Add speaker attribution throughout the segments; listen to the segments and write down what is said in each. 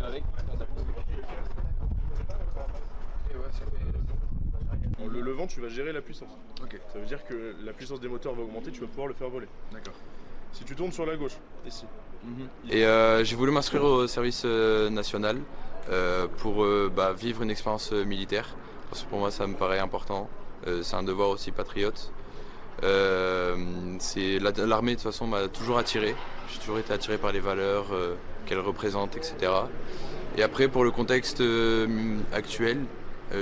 Speaker 1: avec.
Speaker 2: Le levant, tu vas gérer la puissance.
Speaker 3: Ok,
Speaker 2: Ça veut dire que la puissance des moteurs va augmenter, tu vas pouvoir le faire voler.
Speaker 3: d'accord.
Speaker 2: Si tu tournes sur la gauche, ici.
Speaker 1: Et j'ai voulu m'inscrire au service national pour vivre une expérience militaire. Parce que pour moi, ça me paraît important. C'est un devoir aussi patriote. L'armée, de toute façon, m'a toujours attiré. J'ai toujours été attiré par les valeurs qu'elle représente, etc. Et après, pour le contexte actuel,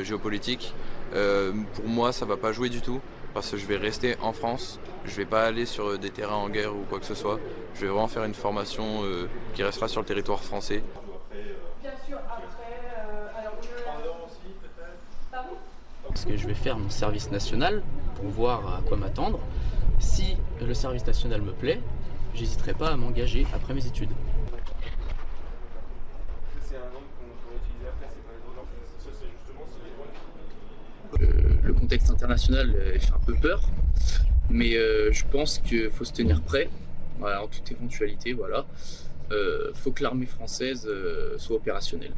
Speaker 1: géopolitique, pour moi, ça ne va pas jouer du tout. Parce que je vais rester en France, je ne vais pas aller sur des terrains en guerre ou quoi que ce soit. Je vais vraiment faire une formation qui restera sur le territoire français.
Speaker 4: Bien sûr, après, Pardon ?
Speaker 5: Parce que je vais faire mon service national pour voir à quoi m'attendre. Si le service national me plaît, j'hésiterai pas à m'engager après mes études. Le contexte international fait un peu peur, mais je pense qu'il faut se tenir prêt, voilà, en toute éventualité. Voilà. Faut que l'armée française soit opérationnelle.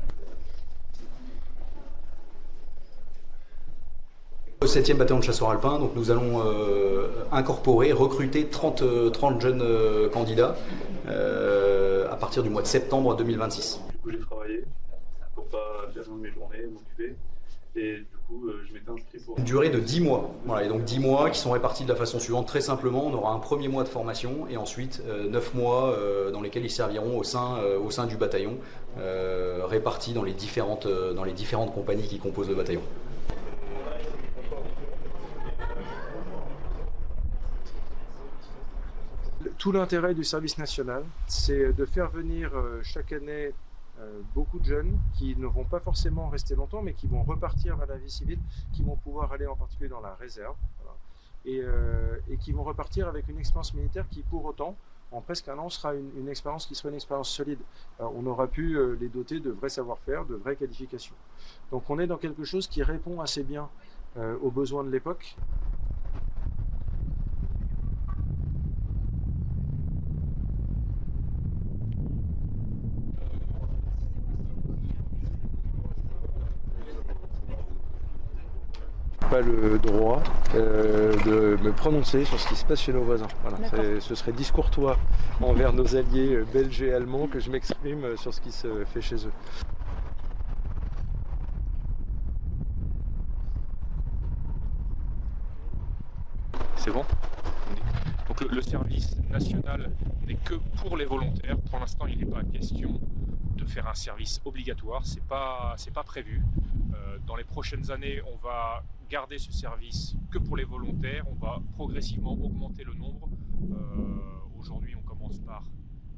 Speaker 6: Au 7e bataillon de chasseurs alpins, donc nous allons recruter 30 jeunes candidats à partir du mois de septembre 2026.
Speaker 7: Du coup, j'ai travaillé pour pas faire mes journées, m'occuper. Et du coup, je m'étais inscrit pour...
Speaker 6: Une durée de 10 mois. Voilà, et donc 10 mois qui sont répartis de la façon suivante. Très simplement, on aura un premier mois de formation et ensuite 9 mois dans lesquels ils serviront au sein du bataillon, répartis dans les différentes compagnies qui composent le bataillon.
Speaker 8: Tout l'intérêt du service national, c'est de faire venir chaque année beaucoup de jeunes qui ne vont pas forcément rester longtemps, mais qui vont repartir vers la vie civile, qui vont pouvoir aller en particulier dans la réserve, voilà, et qui vont repartir avec une expérience militaire qui, pour autant, en presque un an, sera une expérience qui sera une expérience solide. Alors, on aura pu les doter de vrais savoir-faire, de vraies qualifications. Donc on est dans quelque chose qui répond assez bien aux besoins de l'époque. Pas le droit de me prononcer sur ce qui se passe chez nos voisins. Voilà. Ce serait discourtois envers nos alliés belges et allemands que je m'exprime sur ce qui se fait chez eux.
Speaker 9: C'est bon ? Donc le service national n'est que pour les volontaires. Pour l'instant, il n'est pas question de faire un service obligatoire. C'est pas prévu. Dans les prochaines années, on va garder ce service que pour les volontaires. On va progressivement augmenter le nombre. Aujourd'hui, on commence par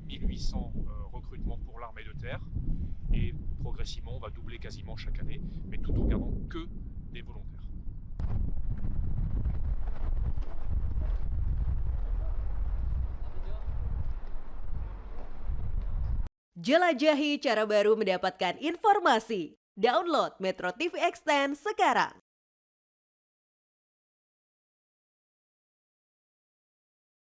Speaker 9: 1800 recrutements pour l'armée de terre. Et progressivement, on va doubler quasiment chaque année, mais tout en gardant que des volontaires.
Speaker 10: Jelajahi cara baru mendapatkan informasi. Download Metro TV Extend sekarang.